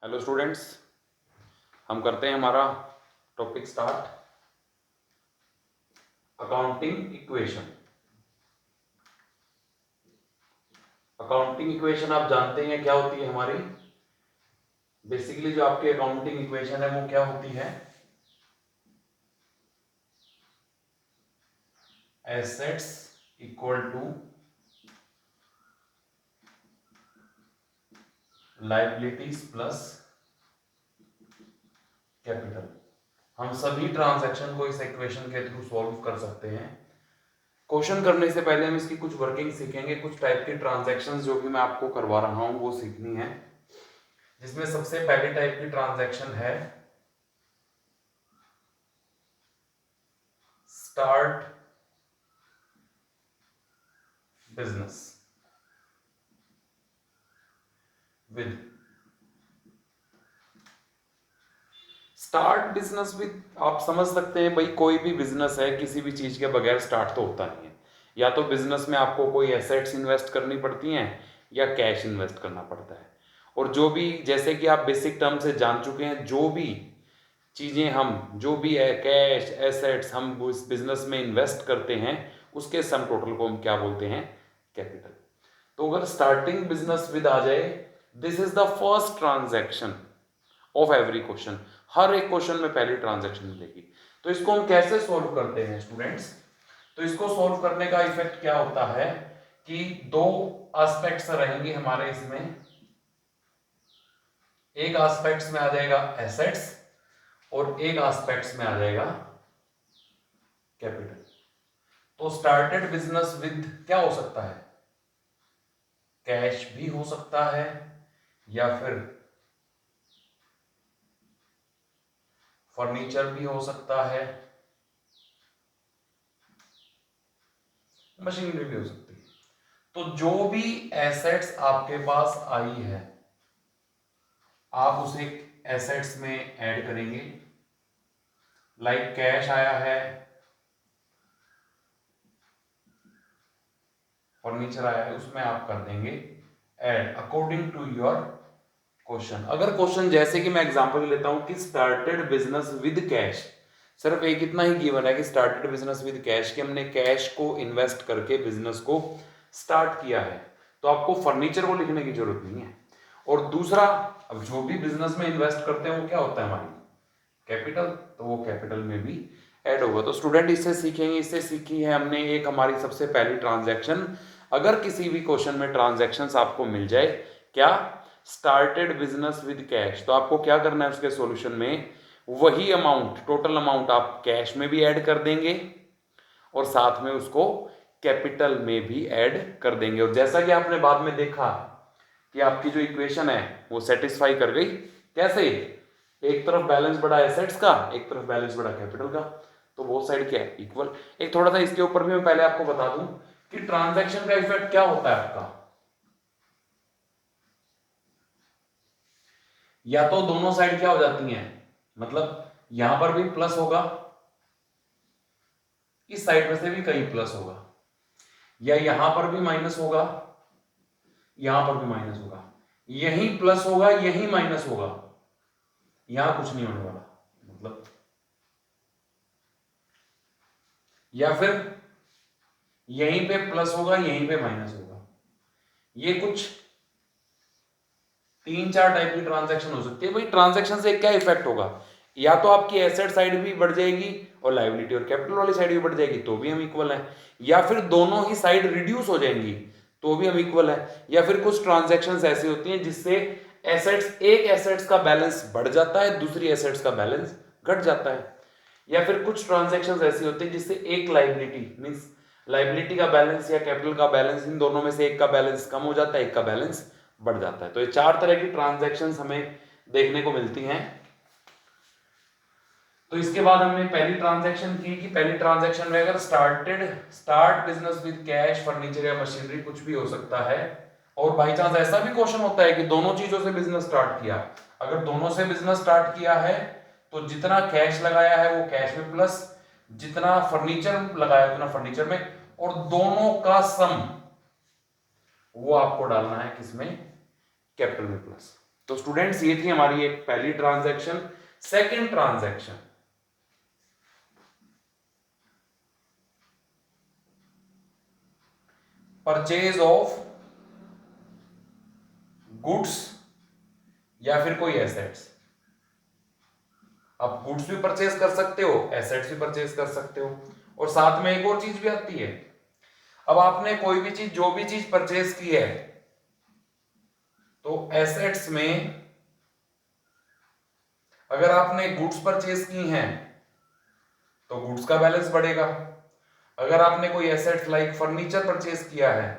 Hello students, हम करते हैं हमारा topic start. Accounting equation. Accounting equation आप जानते हैं क्या होती है हमारी। बेसिकली जो आपकी अकाउंटिंग इक्वेशन है वो क्या होती है? Assets equal to liabilities plus capital. हम सभी ट्रांजैक्शन को इस इक्वेशन के थ्रू सॉल्व कर सकते हैं। क्वेश्चन करने से पहले हम इसकी कुछ वर्किंग सीखेंगे, कुछ टाइप की ट्रांजैक्शंस जो भी मैं आपको करवा रहा हूं वो सीखनी है, जिसमें सबसे पहली टाइप की ट्रांजैक्शन है start business with. Start business with, आप समझ सकते हैं भाई, कोई भी बिजनेस है किसी भी चीज के बगैर स्टार्ट तो होता नहीं है। या तो बिजनेस में आपको कोई एसेट्स इन्वेस्ट करनी पड़ती हैं या कैश इन्वेस्ट करना पड़ता है। और जो भी, जैसे कि आप बेसिक टर्म से जान चुके हैं, जो भी चीजें हम, जो भी है कैश एसेट्स हम उस बिजनेस में इन्वेस्ट करते हैं, उसके सम टोटल को हम क्या बोलते हैं? कैपिटल। तो अगर स्टार्टिंग बिजनेस विद आ जाए, this is the first transaction of every question. हर एक क्वेश्चन में पहली ट्रांजैक्शन मिलेगी। तो इसको हम कैसे सोल्व करते हैं स्टूडेंट्स? तो इसको सोल्व करने का इफेक्ट क्या होता है कि दो एस्पेक्ट्स रहेंगे हमारे इसमें। एक एस्पेक्ट्स में आ जाएगा एसेट्स और एक एस्पेक्ट्स में आ जाएगा कैपिटल। तो स्टार्टेड बिजनेस विद क्या हो सकता है? कैश भी हो सकता है या फिर फर्नीचर भी हो सकता है, मशीनरी भी हो सकती है। तो जो भी एसेट्स आपके पास आई है आप उसे एसेट्स में ऐड करेंगे। लाइक कैश आया है, फर्नीचर आया है, उसमें आप कर देंगे add according to your question. अगर क्वेश्चन जैसे कि मैं एग्जांपल लेता हूं कि स्टार्टेड बिजनेस विद कैश, सिर्फ एक इतना ही गिवन है कि स्टार्टेड बिजनेस विद कैश, कि हमने कैश को इन्वेस्ट करके बिजनेस को स्टार्ट किया है, तो आपको फर्नीचर को लिखने की जरूरत नहीं है। और दूसरा, अब जो भी बिजनेस में इन्वेस्ट करते हैं वो क्या होता है? हमारी कैपिटल। तो वो कैपिटल में भी ऐड होगा। तो स्टूडेंट इससे सीखेंगे, इससे सीखी है हमने एक हमारी सबसे पहली ट्रांजैक्शन। अगर किसी भी क्वेश्चन में ट्रांजैक्शंस आपको मिल जाए, क्या? स्टार्टेड बिजनेस विद कैश, तो आपको क्या करना है उसके सॉल्यूशन में? वही अमाउंट, टोटल अमाउंट आप कैश में भी ऐड कर देंगे और साथ में उसको कैपिटल में भी ऐड कर देंगे। और जैसा कि आपने बाद में देखा कि आपकी जो इक्वेशन है वो सेटिस्फाई कर गई। कैसे? एक तरफ बैलेंस बढ़ा एसेट्स का, एक तरफ बैलेंस बढ़ा कैपिटल का, तो वो साइड क्या है? इक्वल। एक थोड़ा सा इसके ऊपर भी मैं पहले आपको बता दूं कि ट्रांजैक्शन का इफेक्ट क्या होता है आपका। या तो दोनों साइड क्या हो जाती हैं, मतलब यहां पर भी प्लस होगा, इस साइड में से भी कहीं प्लस होगा, या यहां पर भी माइनस होगा, यहां पर भी माइनस होगा, यहीं प्लस होगा यहीं माइनस होगा, यहां कुछ नहीं होने वाला, मतलब। या फिर यहीं पे प्लस होगा यहीं पे माइनस होगा। ये कुछ 3-4 टाइप की ट्रांजैक्शन हो सकती है। भाई ट्रांजैक्शन से क्या इफेक्ट होगा? या तो आपकी एसेट साइड भी बढ़ जाएगी और लायबिलिटी और कैपिटल वाली साइड भी बढ़ जाएगी, तो भी हम इक्वल है। या फिर दोनों ही साइड रिड्यूस हो जाएंगी तो भी हम इक्वल है। या फिर कुछ ट्रांजैक्शंस ऐसी होती हैं जिससे एसेट्स, एक एसेट्स का बैलेंस बढ़ जाता है, दूसरी एसेट्स का बैलेंस घट जाता है। या फिर कुछ ट्रांजैक्शंस ऐसी होती हैं जिससे एक लायबिलिटी मींस लायबिलिटी का बैलेंस या कैपिटल का बैलेंस, इन दोनों में से एक का बैलेंस कम हो जाता है, एक का बैलेंस बढ़ जाता है। तो ये 4 तरह की ट्रांजैक्शंस हमें देखने को मिलती हैं। तो इसके बाद हमने पहली ट्रांजैक्शन की कि पहली ट्रांजैक्शन में अगर start business with cash, furniture या मशीनरी कुछ भी हो सकता है। और बाई चांस ऐसा भी क्वेश्चन होता है कि दोनों चीजों से बिजनेस स्टार्ट किया। अगर दोनों से बिजनेस स्टार्ट किया है तो जितना कैश लगाया है वो कैश में प्लस, जितना फर्नीचर लगाया उतना फर्नीचर में, और दोनों का सम वो आपको डालना है किसमें? कैपिटल में प्लस। तो स्टूडेंट्स ये थी हमारी एक पहली transaction. Second transaction, purchase of goods या फिर कोई एसेट्स। आप गुड्स भी परचेज कर सकते हो, एसेट्स भी परचेज कर सकते हो, और साथ में एक और चीज भी आती है। अब आपने कोई भी चीज, जो भी चीज परचेज की है, तो एसेट्स में अगर आपने गुड्स परचेज की हैं तो गुड्स का बैलेंस बढ़ेगा। अगर आपने कोई एसेट्स लाइक फर्नीचर परचेज किया है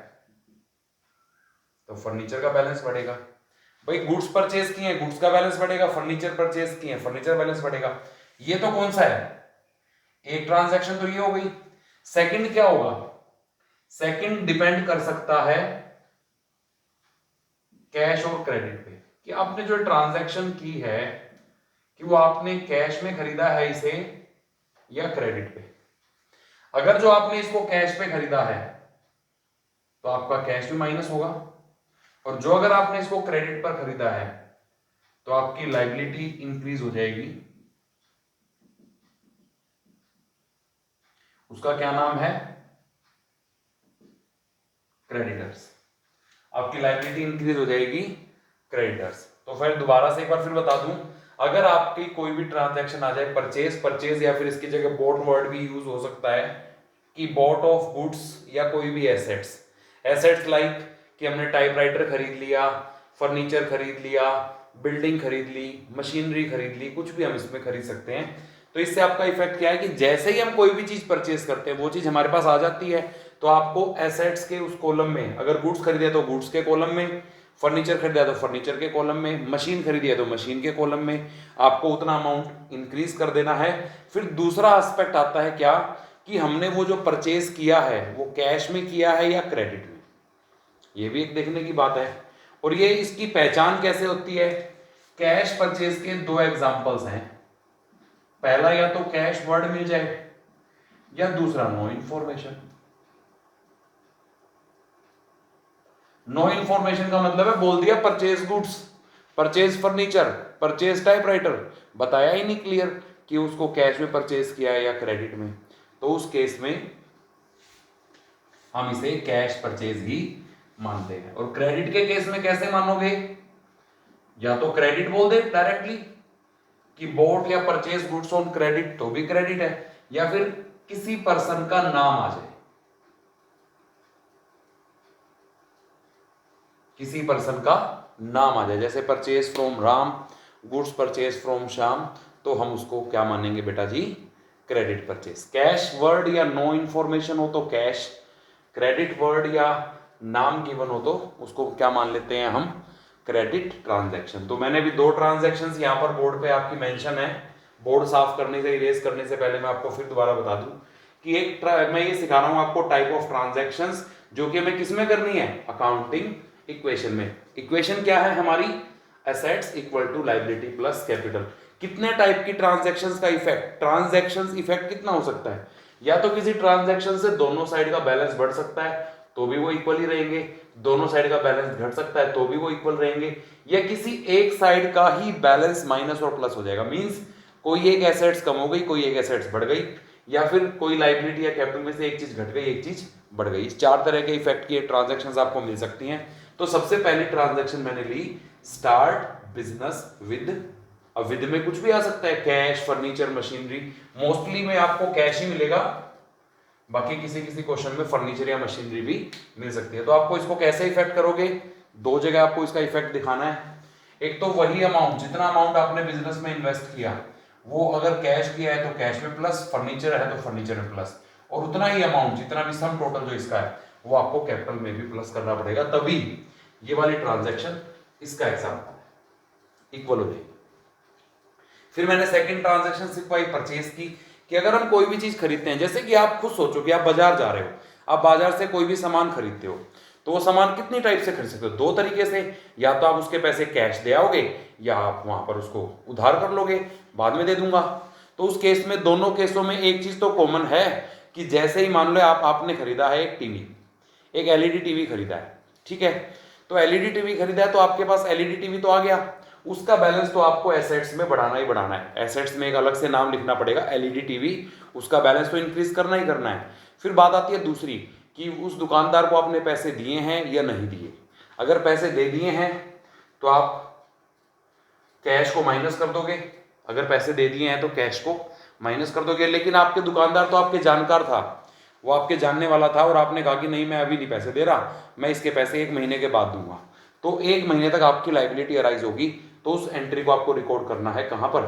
तो फर्नीचर का बैलेंस बढ़ेगा। भाई गुड्स परचेज किए हैं, गुड्स का बैलेंस बढ़ेगा, फर्नीचर परचेज किए हैं, फर्नीचर बैलेंस बढ़ेगा। ये तो कौन सा है, एक ट्रांजैक्शन तो ये हो गई। सेकंड क्या होगा, सेकंड डिपेंड कर सकता है कैश और क्रेडिट पे, कि आपने जो ट्रांजैक्शन की है कि वो आपने कैश में खरीदा है इसे या क्रेडिट पे। अगर जो आपने इसको कैश पे खरीदा है तो आपका कैश भी माइनस होगा, और जो अगर आपने इसको क्रेडिट पर खरीदा है तो आपकी लायबिलिटी इंक्रीज हो जाएगी। उसका क्या नाम है, क्रेडिटर्स। आपकी लायबिलिटी इंक्रीज हो जाएगी, क्रेडिटर्स। तो फिर दोबारा से एक बार फिर बता दूं, अगर आपकी कोई भी ट्रांजैक्शन आ जाए, परचेज या फिर इसकी जगह बॉट वर्ड भी यूज हो सकता है कि बॉट ऑफ गुड्स या कोई भी एसेट्स लाइक कि हमने टाइपराइटर खरीद लिया, फर्नीचर खरीद लिया, बिल्डिंग खरीद ली, मशीनरी खरीद ली, कुछ भी हम इसमें खरीद सकते हैं। तो इससे आपका इफेक्ट क्या है कि जैसे ही हम कोई भी चीज परचेज करते हैं वो चीज हमारे पास आ जाती है, तो आपको एसेट्स के उस कॉलम में, अगर गुड्स खरीदे तो गुड्स के कॉलम में, फर्नीचर खरीदा तो फर्नीचर के कॉलम में, मशीन खरीदी है तो मशीन के कॉलम में, आपको उतना अमाउंट इंक्रीज कर देना है। फिर दूसरा एस्पेक्ट आता है क्या, कि हमने वो जो परचेज किया है वो कैश में किया है या क्रेडिट में, ये भी एक देखने की बात है। और ये इसकी पहचान कैसे होती है, कैश परचेज के दो एग्जांपल्स हैं, पहला या तो कैश वर्ड मिल जाए या दूसरा नो इन्फॉर्मेशन। नो इन्फॉर्मेशन का मतलब है बोल दिया purchase goods, purchase furniture, purchase typewriter, बताया ही नहीं क्लियर कि उसको कैश में परचेज किया है या क्रेडिट में, तो उस केस में हम इसे कैश परचेज ही मानते हैं। और क्रेडिट के केस में कैसे मानोगे, या तो क्रेडिट बोल दे डायरेक्टली कि बॉट या परचेज गुड्स ऑन क्रेडिट तो भी क्रेडिट है, या फिर किसी पर्सन का नाम आ जाए, किसी पर्सन का नाम आ जाए, जैसे purchase from Ram, goods purchase from Shyam, तो हम उसको क्या मानेंगे बेटा जी, क्रेडिट परचेज। कैश वर्ड या नो इन्फॉर्मेशन हो तो कैश, क्रेडिट वर्ड या नाम गिवन हो तो उसको क्या मान लेते हैं हम, क्रेडिट ट्रांजैक्शन। तो मैंने भी दो ट्रांजैक्शंस यहाँ पर बोर्ड पे आपकी मेंशन है। बोर्ड साफ करने से, इरेज करने से पहले मैं आपको फिर दोबारा बता दूं कि मैं ये सिखा रहा हूं आपको टाइप ऑफ ट्रांजैक्शंस, जो कि हमें किस में करनी है, अकाउंटिंग इक्वेशन में। इक्वेशन क्या है हमारी, assets equal to liability plus capital. कितने टाइप की ट्रांजैक्शंस का इफेक्ट, ट्रांजैक्शंस इफेक्ट कितना हो सकता है, या तो किसी ट्रांजैक्शन से दोनों साइड का बैलेंस बढ़ सकता है तो भी वो इक्वल ही रहेंगे, दोनों साइड का बैलेंस घट सकता है तो भी वो इक्वल रहेंगे, या किसी एक साइड का ही बैलेंस माइनस और प्लस हो जाएगा। मींस कोई एक एसेट्स कम हो गई, कोई एक एसेट्स बढ़ गई, या फिर कोई लायबिलिटी या कैपिटल में से एक चीज घट गई, एक चीज बढ़ गई। इस चार तरह के इफेक्ट की ट्रांजैक्शंस आपको मिल सकती हैं। तो सबसे पहली ट्रांजैक्शन मैंने ली, स्टार्ट बिजनेस विद। अब विद में कुछ भी आ सकता है, कैश, फर्नीचर, मशीनरी। मोस्टली में आपको कैश ही मिलेगा, बाकी किसी किसी क्वेश्चन में फर्नीचर या मशीनरी भी मिल सकती है। तो आपको इसको कैसे इफेक्ट करोगे, दो जगह आपको इसका इफेक्ट दिखाना है। एक तो वही अमाउंट, जितना अमाउंट आपने बिजनेस में इन्वेस्ट किया वो अगर कैश किया है तो कैश में प्लस, फर्नीचर है तो फर्नीचर में प्लस, और उतना ही अमाउंट जितना भी सम टोटल जो इसका है वो आपको कैपिटल में भी प्लस करना पड़ेगा, तभी ये वाली ट्रांजैक्शन इसका एग्जाम्पल इक्वल हो जाएगी। फिर मैंने सेकंड ट्रांजैक्शन सिर्फ परचेज की, कि अगर हम कोई भी चीज खरीदते हैं, जैसे कि आप खुद सोचो कि आप बाजार जा रहे हो, आप बाजार से कोई भी सामान खरीदते हो, तो वो सामान कितनी टाइप से खरीद सकते हो, दो तरीके से, या तो आप उसके पैसे कैश दे आओगे या आप वहां पर उसको उधार कर लोगे, बाद में दे दूंगा। तो उस केस में, दोनों केसों में एक चीज तो कॉमन है कि जैसे ही मान लो आपने खरीदा है एक टीवी, एक एलईडी टीवी खरीदा है, ठीक है, तो तो एलईडी टीवी खरीदा है तो आपके पास एलईडी टीवी तो आ गया, उसका बैलेंस तो आपको एसेट्स में बढ़ाना ही बढ़ाना है। एसेट्स में एक अलग से नाम लिखना पड़ेगा एलईडी टीवी, उसका बैलेंस तो इंक्रीज करना ही करना है। फिर बात आती है दूसरी कि उस दुकानदार को आपने पैसे दिए हैं या नहीं दिए। अगर पैसे दे दिए हैं तो आप कैश को माइनस कर दोगे, अगर पैसे दे दिए हैं तो कैश को माइनस कर दोगे। लेकिन आपके दुकानदार तो आपके जानकार था, वो आपके जानने वाला था और आपने कहा कि नहीं मैं अभी नहीं पैसे दे रहा, मैं इसके पैसे 1 महीने के बाद दूंगा, तो 1 महीने तक आपकी लाइबिलिटी अराइज होगी। तो उस एंट्री को आपको रिकॉर्ड करना है कहां पर,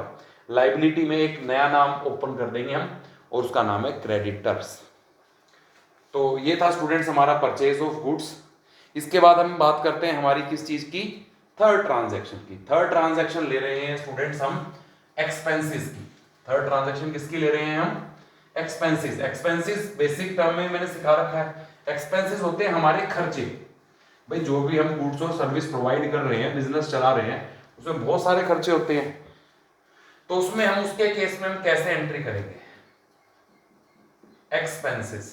लाइबिलिटी में एक नया नाम ओपन कर देंगे हम और उसका नाम है क्रेडिटर्स। तो ये था स्टूडेंट्स हमारा परचेज ऑफ गुड्स। इसके बाद हम बात करते हैं हमारी किस चीज की, थर्ड ट्रांजैक्शन की। थर्ड ट्रांजैक्शन ले रहे हैं स्टूडेंट्स हम एक्सपेंसेस की। थर्ड ट्रांजैक्शन किसकी ले रहे हैं हम, एक्सपेंसेस। एक्सपेंसेस बेसिक टर्म में मैंने सिखा रखा है, एक्सपेंसेस होते हैं हमारे खर्चे। भाई जो भी हम गुड्स और सर्विस प्रोवाइड कर रहे हैं, बिजनेस चला रहे हैं, उसमें बहुत सारे खर्चे होते हैं। तो उसमें हम उसके केस में हम कैसे एंट्री करेंगे, एक्सपेंसेस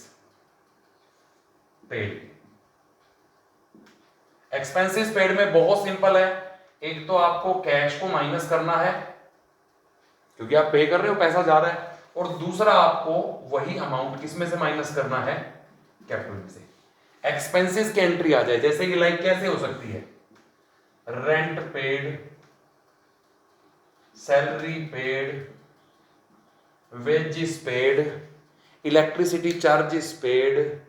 पेड। एक्सपेंसेस पेड में बहुत सिंपल है, एक तो आपको कैश को माइनस करना है क्योंकि आप पे कर रहे हो, पैसा जा रहा है, और दूसरा आपको वही अमाउंट किसमें से माइनस करना है, कैपिटल में से। एक्सपेंसेस की एंट्री आ जाए जैसे कि लाइक कैसे हो सकती है, rent paid, salary paid, wages paid, electricity charges paid,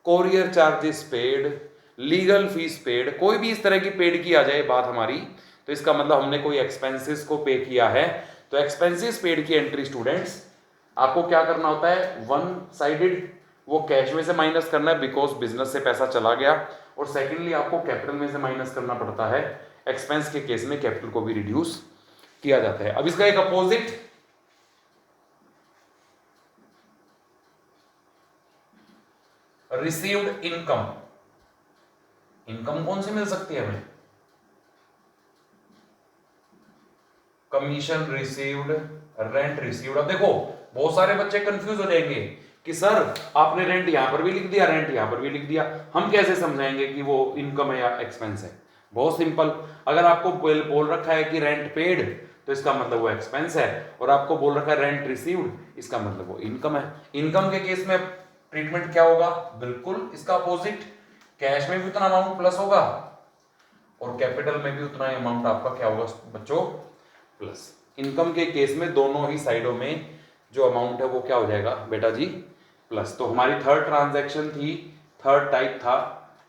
courier charges paid, legal fees paid. कोई भी इस तरह की पेड की आ जाए बात हमारी, तो इसका मतलब हमने कोई एक्सपेंसेस को पे किया है। तो एक्सपेंसेस पेड की एंट्री स्टूडेंट्स आपको क्या करना होता है, वन साइडेड वो कैश में से माइनस करना है बिकॉज बिजनेस से पैसा चला गया, और सेकेंडली आपको कैपिटल में से माइनस करना पड़ता है। एक्सपेंस के केस में कैपिटल को भी रिड्यूस किया जाता है। अब इसका एक अपोजिट, रिसीव्ड इनकम। इनकम कौन सी मिल सकती है हमें, कमीशन रिसीव्ड, रेंट रिसीव्ड। अब देखो बहुत सारे बच्चे कंफ्यूज हो जाएंगे कि सर आपने रेंट यहां पर भी लिख दिया, रेंट यहां पर भी लिख दिया, हम कैसे समझाएंगे कि वो इनकम है या एक्सपेंस है। बहुत सिंपल, अगर आपको बोल रखा है कि रेंट पेड तो इसका मतलब वो एक्सपेंस है, और आपको बोल रखा है रेंट रिसीव्ड इसका मतलब वो इनकम है। इनकम के केस में ट्रीटमेंट क्या होगा, बिल्कुल इसका अपोजिट, कैश में भी उतना अमाउंट प्लस होगा और कैपिटल में भी उतना अमाउंट आपका क्या होगा बच्चों, प्लस। इनकम के केस में दोनों ही साइडों में जो अमाउंट है वो क्या हो जाएगा बेटा जी, प्लस। तो हमारी थर्ड ट्रांजैक्शन थी, थर्ड टाइप था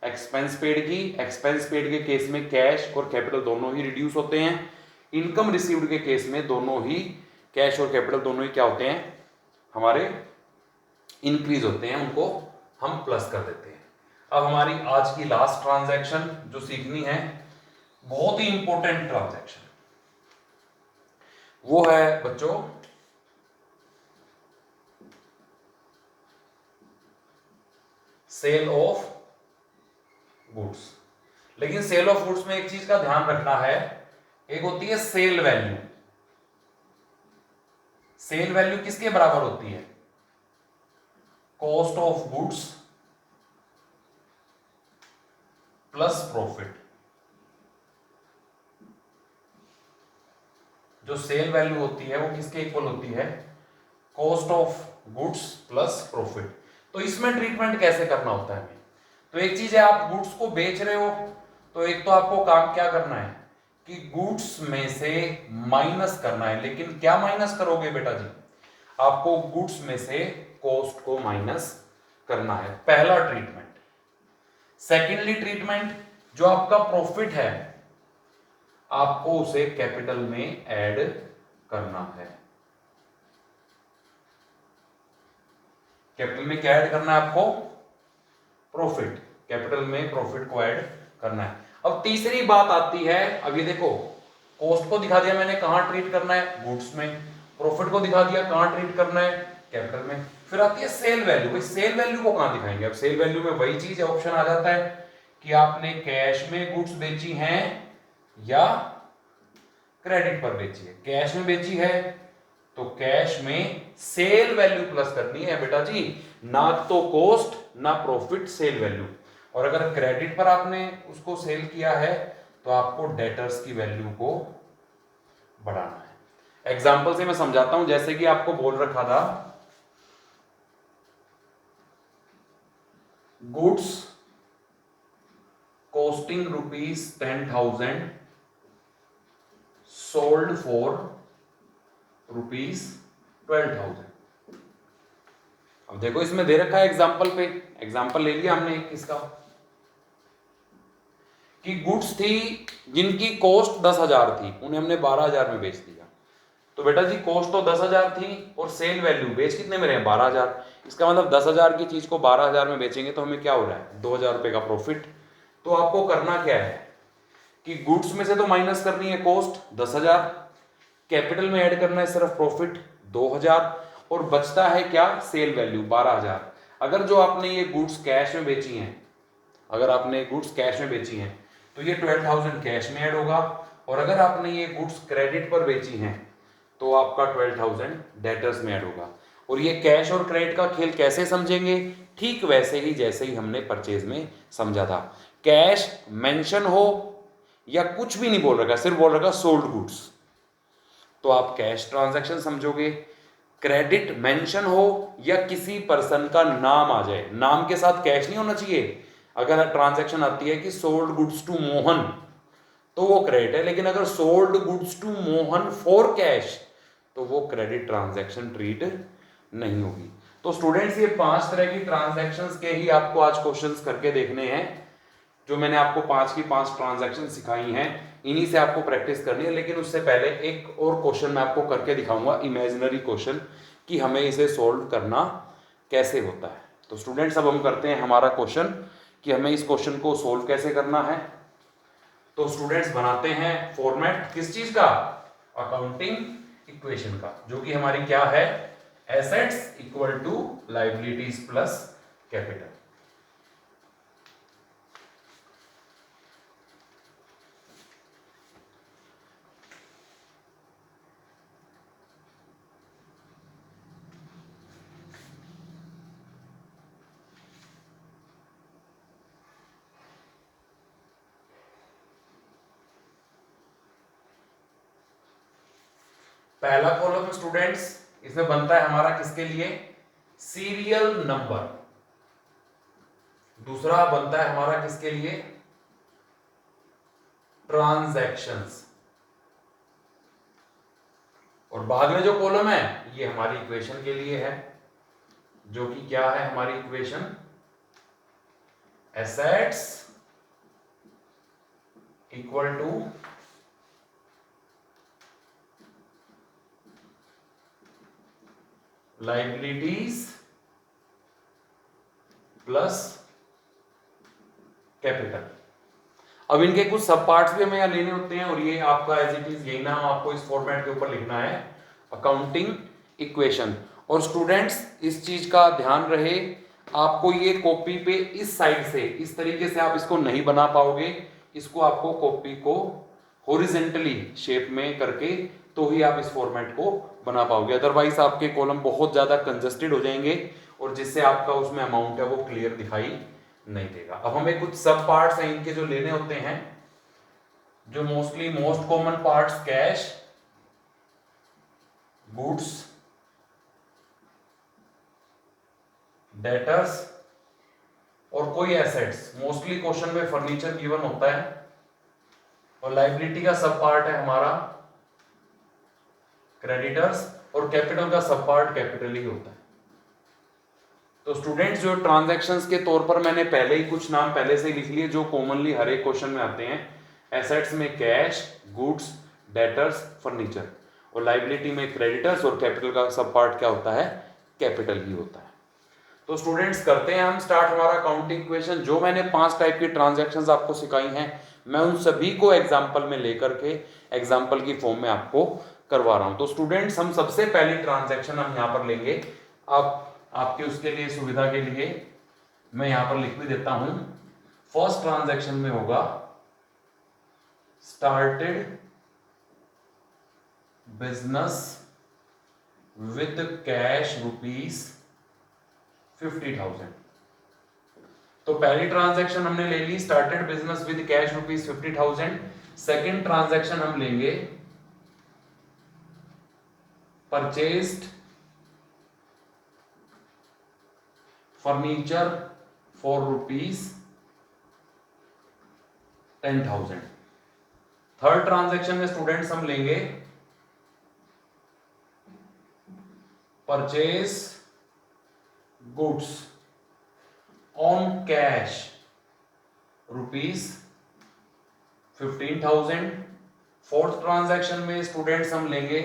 एक्सपेंस पेड की। एक्सपेंस पेड के केस में कैश और कैपिटल दोनों ही रिड्यूस होते हैं। इनकम रिसीव्ड के केस में दोनों ही कैश और कैपिटल दोनों ही क्या होते हैं, हमारे इंक्रीज होते हैं, उनको हम प्लस कर देते हैं। अब हमारी आज की लास्ट ट्रांजैक्शन जो सीखनी है, बहुत ही इंपॉर्टेंट ट्रांजैक्शन, वो है बच्चों सेल ऑफ गुड्स। लेकिन सेल ऑफ गुड्स में एक चीज का ध्यान रखना है, एक होती है सेल वैल्यू। सेल वैल्यू किसके बराबर होती है, cost of goods plus profit. जो सेल वैल्यू होती है वो किसके इक्वल होती है, cost of goods plus profit. तो इसमें ट्रीटमेंट कैसे करना होता है हमें, तो एक चीज है आप गुड्स को बेच रहे हो, तो एक तो आपको काम क्या करना है कि गुड्स में से माइनस करना है। लेकिन क्या माइनस करोगे बेटा जी, आपको गुड्स में से कॉस्ट को माइनस करना है, पहला ट्रीटमेंट। सेकेंडली ट्रीटमेंट, जो आपका प्रॉफिट है आपको उसे कैपिटल में ऐड करना है। कैपिटल में क्या ऐड करना है आपको, प्रॉफिट। कैपिटल में प्रॉफिट को ऐड करना है। अब तीसरी बात आती है, अब ये देखो कॉस्ट को दिखा दिया मैंने कहां ट्रीट करना है, गुड्स में। प्रॉफिट को दिखा दिया कहां ट्रीट करना है, कैपिटल में। फिर आती है सेल वैल्यू। भाई सेल वैल्यू को कहां दिखाएंगे, अब सेल वैल्यू में वही चीज है, ऑप्शन आ जाता है कि आपने कैश में गुड्स बेची हैं या क्रेडिट पर बेची है। कैश में बेची है तो कैश में सेल वैल्यू प्लस करनी है बेटा जी, ना तो कॉस्ट ना प्रॉफिट, सेल वैल्यू। और अगर क्रेडिट पर आपने उसको सेल किया है तो आपको डेटर्स की वैल्यू को बढ़ाना है। एग्जाम्पल से मैं समझाता हूं, जैसे कि आपको बोल रखा था गुड्स कॉस्टिंग ₹10,000 सोल्ड फॉर ₹12,000। अब देखो इसमें दे रखा है एग्जाम्पल पे, एग्जाम्पल ले लिया हमने इसका कि गुड्स थी जिनकी कॉस्ट 10,000 थी, उन्हें हमने 12,000 में बेच दिया। तो बेटा जी कॉस्ट तो 10,000 थी और सेल वैल्यू बेच कितने में रहे? 12,000। इसका मतलब 10,000 की चीज को 12,000 में बेचेंगे तो हमें क्या हो रहा है? 2,000 रुपए का प्रॉफिट। तो आपको करना क्या है कि गुड्स में से तो माइनस करनी है कॉस्ट 10,000, कैपिटल में ऐड करना है सिर्फ प्रॉफिट 2,000, और बचता है क्या? Sale value 12,000। अगर जो आपने ये गुड्स कैश में बेची हैं, अगर आपने गुड्स कैश में बेची हैं तो ये 12,000 कैश में ऐड होगा, और अगर आपने ये गुड्स क्रेडिट पर बेची हैं तो आपका 12,000 डेटर्स में ऐड होगा। और ये कैश और क्रेडिट का खेल कैसे समझेंगे? ठीक वैसे ही जैसे ही हमने परचेज में समझा था। कैश मेंशन हो या कुछ भी नहीं बोल रखा, सिर्फ बोल रखा सोल्ड गुड्स, तो आप कैश ट्रांजैक्शन समझोगे। क्रेडिट मेंशन हो या किसी पर्सन का नाम आ जाए, नाम के साथ कैश नहीं होना चाहिए। अगर ट्रांजैक्शन आती है कि सोल्ड गुड्स टू मोहन तो वो क्रेडिट है, लेकिन अगर sold goods to Mohan for cash तो वो क्रेडिट ट्रांजैक्शन ट्रीट नहीं होगी। तो स्टूडेंट्स ये 5 तरह की ट्रांजैक्शंस के ही आपको आज क्वेश्चंस करके देखने हैं। जो मैंने आपको 5 की 5 ट्रांजैक्शन सिखाई हैं, इन्हीं से आपको प्रैक्टिस करनी है। लेकिन उससे पहले एक और क्वेश्चन मैं आपको करके दिखाऊंगा, इमेजिनरी क्वेश्चन, कि हमें इसे सोल्व करना कैसे होता है। तो स्टूडेंट्स अब हम करते हैं हमारा क्वेश्चन कि हमें इस क्वेश्चन को सोल्व कैसे करना है। तो स्टूडेंट्स बनाते हैं फॉर्मेट किस चीज का? अकाउंटिंग इक्वेशन का, जो कि हमारी क्या है? Assets equal to liabilities plus capital. पहला कॉलम स्टूडेंट्स इसमें बनता है हमारा किसके लिए? Serial number. दूसरा बनता है हमारा किसके लिए? ट्रांजैक्शंस। और बाद में जो कॉलम है ये हमारी इक्वेशन के लिए है, जो कि क्या है हमारी equation? Assets equal to liabilities plus capital. अब इनके कुछ सब पार्ट्स भी हमें यहां लेने होते हैं, और ये आपका एज इट इज यही नाम आपको इस फॉर्मेट के ऊपर लिखना है, अकाउंटिंग इक्वेशन। और स्टूडेंट्स इस चीज का ध्यान रहे, आपको ये कॉपी पे इस साइड से इस तरीके से आप इसको नहीं बना पाओगे, इसको आपको कॉपी को हॉरिजेंटली शेप में करके तो ही आप इस फॉर्मेट को बना पाओगे, अदरवाइज आपके कॉलम बहुत ज्यादा कंजस्टेड हो जाएंगे और जिससे आपका उसमें अमाउंट है वो क्लियर दिखाई नहीं देगा। अब हमें कुछ सब पार्ट्स हैं इनके जो लेने होते हैं, जो most common parts cash, goods, debtors और कोई एसेट्स। मोस्टली क्वेश्चन में फर्नीचर गिवन होता है, और लायबिलिटी का सब पार्ट है हमारा क्रेडिटर्स, और कैपिटल का सब पार्ट कैपिटल ही होता है। तो स्टूडेंट्स जो ट्रांजैक्शंस के तौर पर मैंने पहले ही कुछ नाम पहले से लिख लिए जो कॉमनली हर एक क्वेश्चन में आते हैं। एसेट्स में कैश, गुड्स, डेटर्स, फर्नीचर, और लायबिलिटी में क्रेडिटर्स, और कैपिटल का सब पार्ट क्या होता है? कैपिटल ही होता है। तो स्टूडेंट्स करते हैं हम स्टार्ट हमारा अकाउंटिंग इक्वेशन। जो मैंने 5 टाइप की ट्रांजैक्शंस आपको सिखाई हैं, मैं उन सभी को एग्जाम्पल में लेकर के एग्जाम्पल की फॉर्म में आपको करवा रहा हूं। तो स्टूडेंट्स हम सबसे पहली ट्रांजैक्शन हम यहां पर लेंगे। आप आपके उसके लिए सुविधा के लिए मैं यहां पर लिख भी देता हूं। फर्स्ट ट्रांजैक्शन में होगा स्टार्टेड बिजनेस विद कैश ₹50,000। तो पहली ट्रांजैक्शन हमने ले ली, started business with cash ₹50,000। Second transaction हम लेंगे purchased furniture for ₹10,000। Third transaction में स्टूडेंट्स हम लेंगे purchase goods on cash ₹15,000। Fourth transaction में स्टूडेंट्स हम लेंगे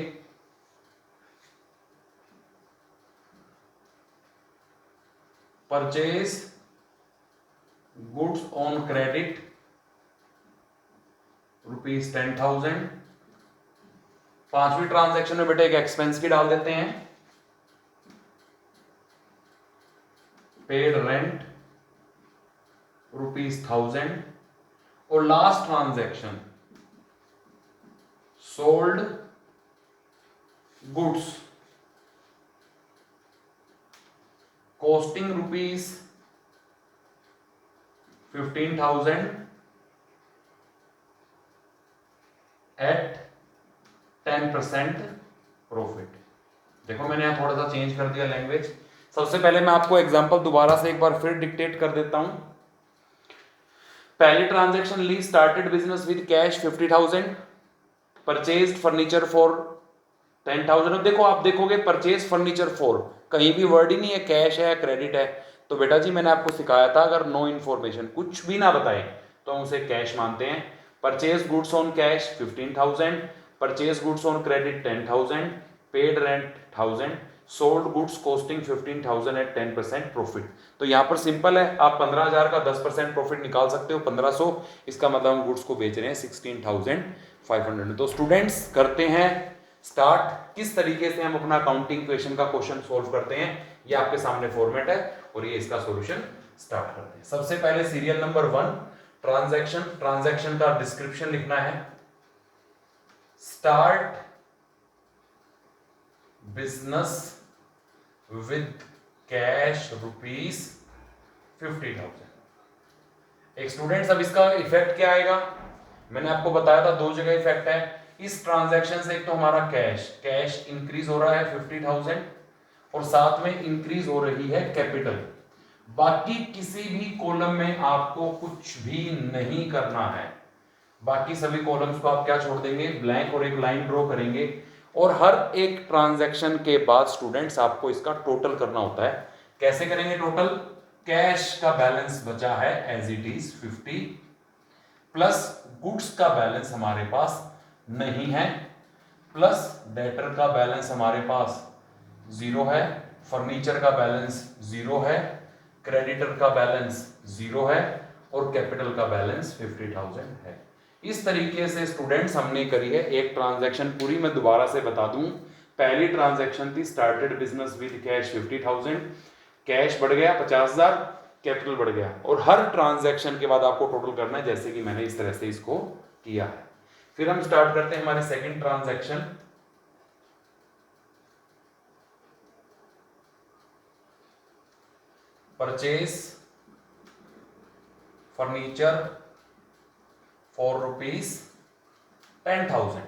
परचेज गुड्स ऑन क्रेडिट ₹10,000। पांचवी ट्रांजैक्शन में बेटा एक एक्सपेंस की डाल देते हैं, पेड रेंट ₹1,000। और last transaction sold goods costing ₹15,000 at 10% profit. देखो मैंने यहां थोड़ा सा चेंज कर दिया लैंग्वेज। सबसे पहले मैं आपको एग्जांपल दोबारा से एक बार फिर डिक्टेट कर देता हूं। पहली ट्रांजैक्शन ली, started business with cash 50,000, purchased furniture for 10,000। देखो आप देखोगे परचेज फर्नीचर फॉर, कहीं भी वर्ड ही नहीं है कैश है क्रेडिट है। तो बेटा जी मैंने आपको सिखाया था अगर नो इन्फॉर्मेशन कुछ भी ना बताए तो हम उसे कैश मानते हैं। Purchase goods on cash 15,000, purchase goods on credit 10,000, paid rent 1,000, sold goods costing 15,000 at 10% profit. तो यहाँ पर सिंपल है, आप 15,000 का 10% प्रॉफिट निकाल सकते हो, 1,500। इसका मतलब हम गुड्स को बेच रहे हैं 16,500। तो स्टूडेंट्स करते हैं स्टार्ट। किस तरीके से हम अपना अकाउंटिंग क्वेश्चन का क्वेश्चन सोल्व करते हैं, ये आपके सामने फॉर्मेट है और ये इसका सॉल्यूशन स्टार्ट करते हैं। सबसे पहले सीरियल नंबर 1 ट्रांजैक्शन, ट्रांजैक्शन का डिस्क्रिप्शन लिखना है, स्टार्ट बिजनेस विद कैश ₹50,000। एक स्टूडेंट्स अब इसका इफेक्ट क्या आएगा, मैंने आपको बताया था दो जगह इफेक्ट है इस ट्रांजैक्शन से। एक तो हमारा कैश इंक्रीज हो रहा है 50,000 और साथ में इंक्रीज हो रही है कैपिटल। बाकी किसी भी कॉलम में आपको कुछ भी नहीं करना है, बाकी सभी कॉलम्स को आप क्या छोड़ देंगे, ब्लैंक, और एक लाइन ड्रॉ करेंगे। और हर एक ट्रांजैक्शन के बाद स्टूडेंट्स आपको इसका टोटल करना होता है। कैसे करेंगे टोटल, कैश का बैलेंस बचा है as it is 50 plus goods का बैलेंस हमारे पास नहीं है, प्लस डेटर का बैलेंस हमारे पास 0 है, फर्नीचर का बैलेंस 0 है, क्रेडिटर का बैलेंस 0 है और कैपिटल का बैलेंस 50,000 है। इस तरीके से स्टूडेंट्स हमने करी है एक ट्रांजैक्शन पूरी। मैं दोबारा से बता दूं, पहली ट्रांजैक्शन थी started business with cash 50,000, cash बढ़ गया 50,000, कैपिटल बढ़ गया, और हर ट्रांजैक्शन के बाद आपको टोटल करना है जैसे कि मैंने इस तरह से इसको किया है। फिर हम स्टार्ट करते हैं हमारी second transaction. Purchase furniture for ₹10,000।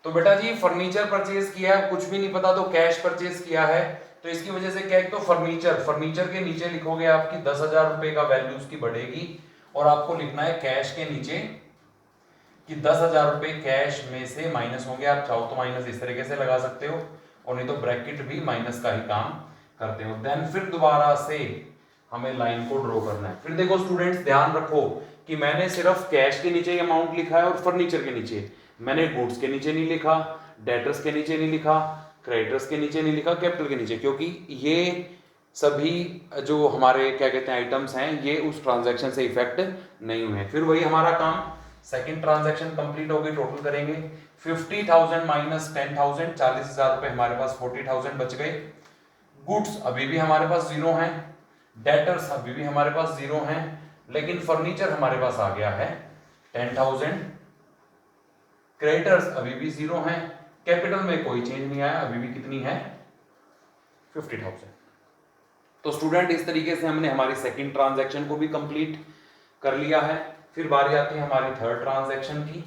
तो बेटा जी फर्नीचर परचेज किया है, कुछ भी नहीं पता तो कैश परचेज किया है, तो इसकी वजह से क्या, एक तो फर्नीचर के नीचे लिखोगे आपकी 10,000 रुपए का वैल्यू उसकी बढ़ेगी, और आपको लिखना है कैश के नीचे कि 10,000 रुपए कैश में से माइनस होंगे। आप चाहो तो माइनस इस तरीके से लगा सकते हो, और नहीं तो ब्रैकेट भी माइनस का ही काम करते हो। देन फिर दोबारा से हमें लाइन को ड्रॉ करना है। फिर देखो स्टूडेंट्स ध्यान रखो कि मैंने सिर्फ कैश के नीचे अमाउंट लिखा है और फर्नीचर के नीचे, मैंने गुड्स के नीचे नहीं लिखा, डेटर्स के नीचे नहीं लिखा, क्रेडिटर्स के नीचे नहीं लिखा, कैपिटल के नीचे, क्योंकि ये सभी जो हमारे क्या कहते हैं आइटम्स हैं ये उस ट्रांजैक्शन से इफेक्ट नहीं हुए। फिर वही हमारा काम, सेकंड ट्रांजैक्शन कंप्लीट हो गई, टोटल करेंगे 50,000 माइनस 10,000, 40,000 रुपए हमारे पास 40,000 बच गए। गुड्स अभी भी हमारे पास 0 हैं, डेटर्स अभी भी हमारे पास 0 हैं, लेकिन फर्नीचर हमारे पास आ गया है 10,000, क्रेडिटर्स अभी भी 0 हैं, कैपिटल में कोई चेंज नहीं आया, अभी भी कितनी है 50,000। तो स्टूडेंट इस तरीके से हमने हमारी सेकंड ट्रांजैक्शन को भी कंप्लीट कर लिया है। फिर बारी आती है हमारी थर्ड ट्रांजैक्शन की।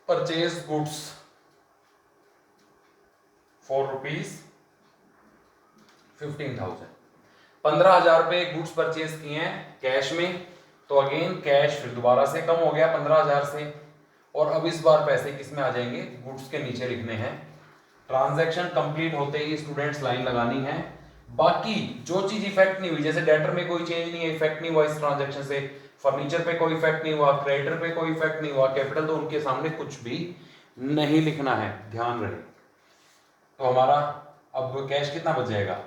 Purchase goods for ₹15,000। 15,000 रुपए गुड्स परचेज किए हैं कैश में, तो अगेन कैश फिर दोबारा से कम हो गया 15,000 से, और अब इस बार पैसे किस में आ जाएंगे, गुड्स के नीचे लिखने हैं। ट्रांजैक्शन कंप्लीट होते ही स्टूडेंट्स लाइन लगानी है। बाकी जो चीज इफेक्ट नहीं हुई, जैसे डेटर में कोई चेंज नहीं है, इफेक्ट नहीं हुआ इस ट्रांजैक्शन से, फर्नीचर पे कोई इफेक्ट नहीं हुआ, क्रेडिटर पे कोई इफेक्ट नहीं हुआ, कैपिटल तो उनके सामने कुछ भी नहीं लिखना है, ध्यान रहे। तो हमारा अब कैश कितना बच जाएगा,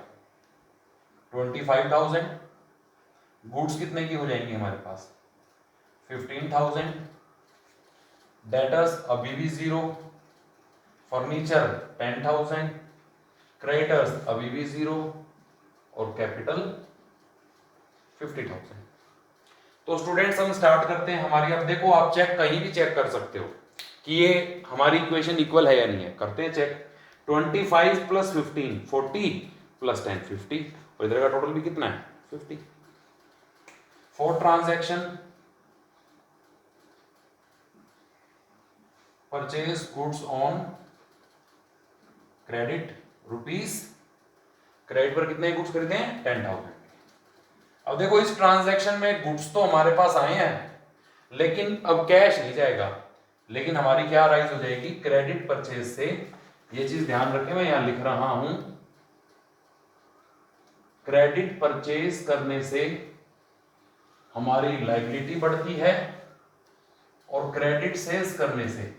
25,000। गुड्स कितने की हो जाएंगी हमारे पास, 15,000। डेटर्स अभी भी 0, फर्नीचर 10,000, क्रेडिटर्स अभी भी 0, और कैपिटल 50,000। तो स्टूडेंट्स हम स्टार्ट करते हैं हमारी। अब देखो आप चेक कहीं भी चेक कर सकते हो कि ये हमारी इक्वेशन इक्वल है या नहीं है, करते हैं चेक। 25 प्लस 15 40 प्लस 10 50, और इधर का टोटल भी कितना है 50। Four transaction, purchase goods on credit rupees, credit पर कितने गुड्स खरीदे हैं 10,000। अब देखो इस ट्रांजैक्शन में गुड्स तो हमारे पास आए हैं, लेकिन अब कैश नहीं जाएगा, लेकिन हमारी क्या राइज हो जाएगी, क्रेडिट परचेज से। ये चीज ध्यान रखें, मैं यहां लिख रहा हूं, क्रेडिट परचेज करने से हमारी लायबिलिटी बढ़ती है, और क्रेडिट सेल्स करने से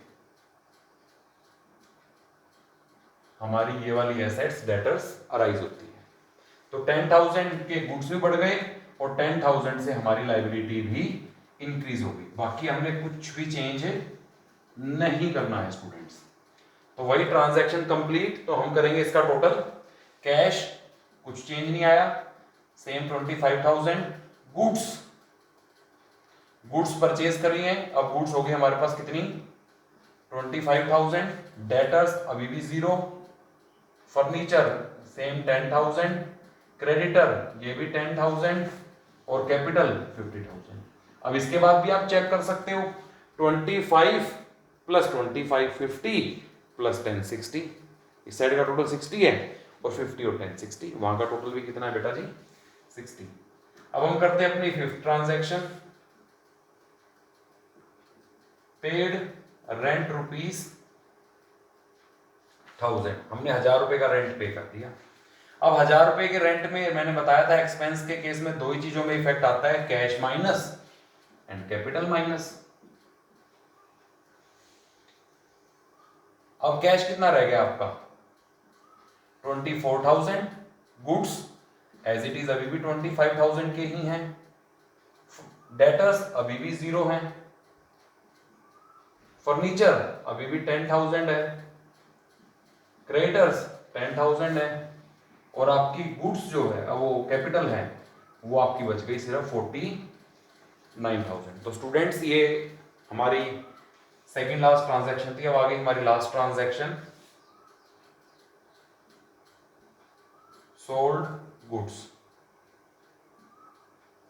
हमारी ये वाली एसेट्स डेटर्स अराइज होती है। तो 10,000 के गुड्स भी बढ़ गए, और 10,000 से हमारी लायबिलिटी भी इंक्रीज हो गई। बाकी हमने कुछ भी चेंज नहीं करना है स्टूडेंट्स। तो वही ट्रांजैक्शन कंप्लीट, तो हम करेंगे इसका टोटल। कैश कुछ चेंज नहीं आया, सेम 25,000। गुड्स परचेज करी है, अब गुड्स हो गई हमारे पास कितनी 25,000। डेटर्स अभी भी 0, फर्नीचर सेम 10,000, क्रेडिटर ये भी 10,000, और कैपिटल 50,000। अब इसके बाद भी आप चेक कर सकते हो, 25 प्लस 25 50 प्लस 10 60, इस साइड का टोटल 60 है, और 50 और 10 60, वहां का टोटल भी कितना है बेटा जी 60। अब हम करते हैं अपनी फिफ्थ ट्रांजैक्शन, पेड रेंट ₹1000। हमने 1,000 रुपए का रेंट पे कर दिया। अब 1,000 रुपए के रेंट में मैंने बताया था एक्सपेंस के केस में दो ही चीजों में इफेक्ट आता है, cash minus and capital minus. अब कैश कितना रह गया आपका 24,000। गुड्स एज इट इज अभी भी 25,000 के ही हैं। डेटर्स अभी भी 0 हैं। फर्नीचर अभी भी 10,000 है। क्रेडिटर्स 10,000 है, और आपकी गुड्स जो है वो कैपिटल है, वो आपकी बच गई सिर्फ 49,000। तो स्टूडेंट्स ये हमारी सेकेंड लास्ट ट्रांजैक्शन थी। अब आगे हमारी last transaction, sold goods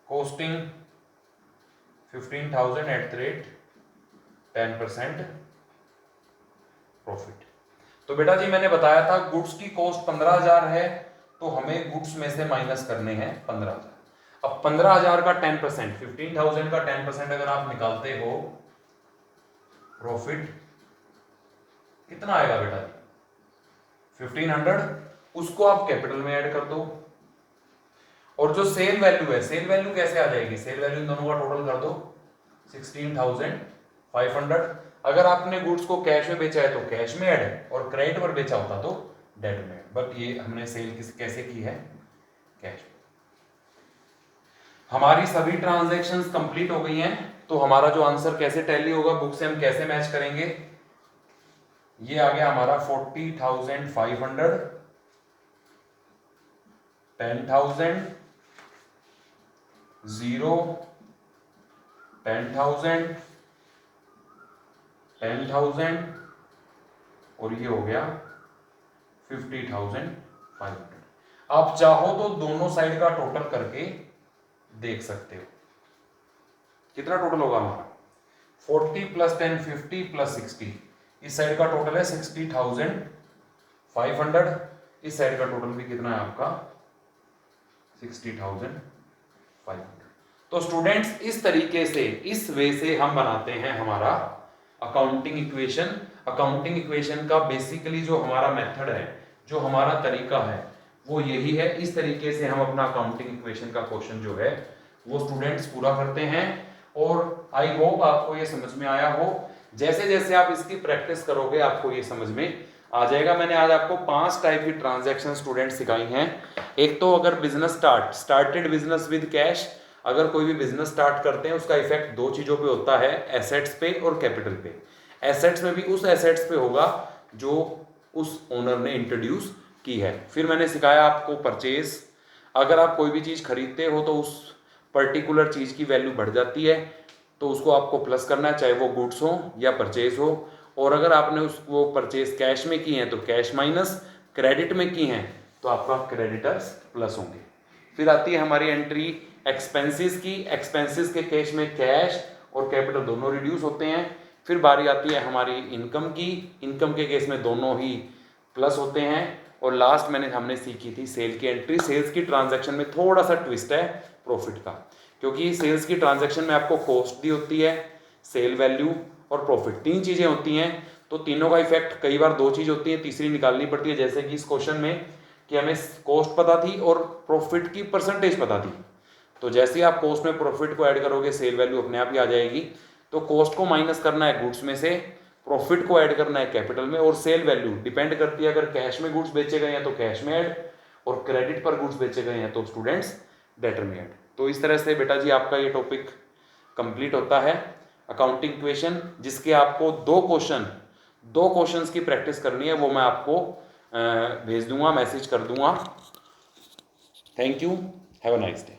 costing 15,000 at the rate 10% profit. तो बेटा जी मैंने बताया था गुड्स की कॉस्ट 15,000 है, तो हमें गुड्स में से माइनस करने हैं 15,000। अब 15,000 का 10%, 15,000 का 10% अगर आप निकालते हो, प्रॉफिट कितना आएगा बेटा जी 1500, उसको आप कैपिटल में ऐड कर दो। और जो सेल वैल्यू है, सेल वैल्यू कैसे आ जाएगी, सेल वैल्यू इन दोनों का टोटल कर दो 16,500। अगर आपने गुड्स को कैश में बेचा है तो कैश में ऐड, और क्रेडिट पर बेचा होता तो डेट में ऐड। बट ये हमने सेल कैसे की है, कैश। हमारी सभी ट्रांजैक्शंस कंप्लीट हो गई हैं, तो हमारा जो आंसर कैसे टैली होगा, बुक से हम कैसे मैच करेंगे, ये आ गया हमारा 40,500, 10,000, 0, 10,000, 10,000 और ये हो गया 50,500। आप चाहो तो दोनों साइड का टोटल करके देख सकते हो कितना टोटल होगा हमारा। 40 + 10 50 + 60, इस साइड का टोटल है 60,500, इस साइड का टोटल भी कितना है आपका 60,500। तो स्टूडेंट्स इस तरीके से, इस वे से हम बनाते हैं हमारा अकाउंटिंग इक्वेशन। अकाउंटिंग इक्वेशन का बेसिकली जो हमारा मेथड है, जो हमारा तरीका है वो यही है। इस तरीके से हम अपना अकाउंटिंग इक्वेशन का क्वेश्चन जो है वो स्टूडेंट्स पूरा करते हैं। और आई होप आपको ये समझ में आया हो। जैसे जैसे आप इसकी प्रैक्टिस करोगे आपको ये समझ में आ जाएगा। मैंने आज आपको 5 टाइप की ट्रांजैक्शन स्टूडेंट सिखाई हैं। एक तो अगर business started business with cash, अगर कोई भी बिजनेस स्टार्ट करते हैं उसका इफेक्ट दो चीजों पे होता है, एसेट्स पे और कैपिटल पे। एसेट्स में भी उस एसेट्स पे होगा जो उस ओनर ने इंट्रोड्यूस की है। फिर मैंने सिखाया आपको परचेज, अगर आप कोई भी चीज खरीदते हो तो उस पर्टिकुलर चीज की वैल्यू बढ़ जाती है तो उसको आपको प्लस करना है, चाहे वो गुड्स हो या परचेज हो। और अगर आपने उसको परचेज कैश में की है तो कैश माइनस, क्रेडिट में की है तो आपका क्रेडिटर्स प्लस होंगे। फिर आती है हमारी एंट्री एक्सपेंसेस की। एक्सपेंसेस के केस में कैश और कैपिटल दोनों रिड्यूस होते हैं। फिर बारी आती है हमारी इनकम की। इनकम के केस में दोनों ही प्लस होते हैं। और लास्ट हमने सीखी थी सेल की एंट्री। सेल्स की ट्रांजैक्शन में थोड़ा सा ट्विस्ट है प्रॉफिट का, क्योंकि सेल्स की ट्रांजैक्शन में आपको कॉस्ट दी होती है, सेल वैल्यू और प्रॉफिट, 3 चीजें होती हैं। तो तीनों का इफेक्ट कई बार 2 चीज होती है, तीसरी निकालनी पड़ती है। जैसे कि इस क्वेश्चन में कि हमें कॉस्ट पता थी और प्रॉफिट की परसेंटेज पता थी। तो जैसे ही आप कॉस्ट में प्रॉफिट को ऐड करोगे सेल वैल्यू अपने आप ही आ जाएगी। तो कॉस्ट को माइनस करना है गुड्स में से, प्रॉफिट को ऐड करना है कैपिटल में, और सेल वैल्यू डिपेंड करती है अगर कैश में गुड्स बेचे गए हैं तो कैश में ऐड, और क्रेडिट पर गुड्स बेचे गए हैं तो स्टूडेंट्स डेटर में ऐड। तो इस तरह से बेटा जी आपका ये टॉपिक कंप्लीट होता है अकाउंटिंग इक्वेशन, जिसके आपको 2 क्वेश्चंस की प्रैक्टिस करनी है। वो मैं आपको भेज दूंगा, मैसेज कर दूंगा। Thank you, have a nice day.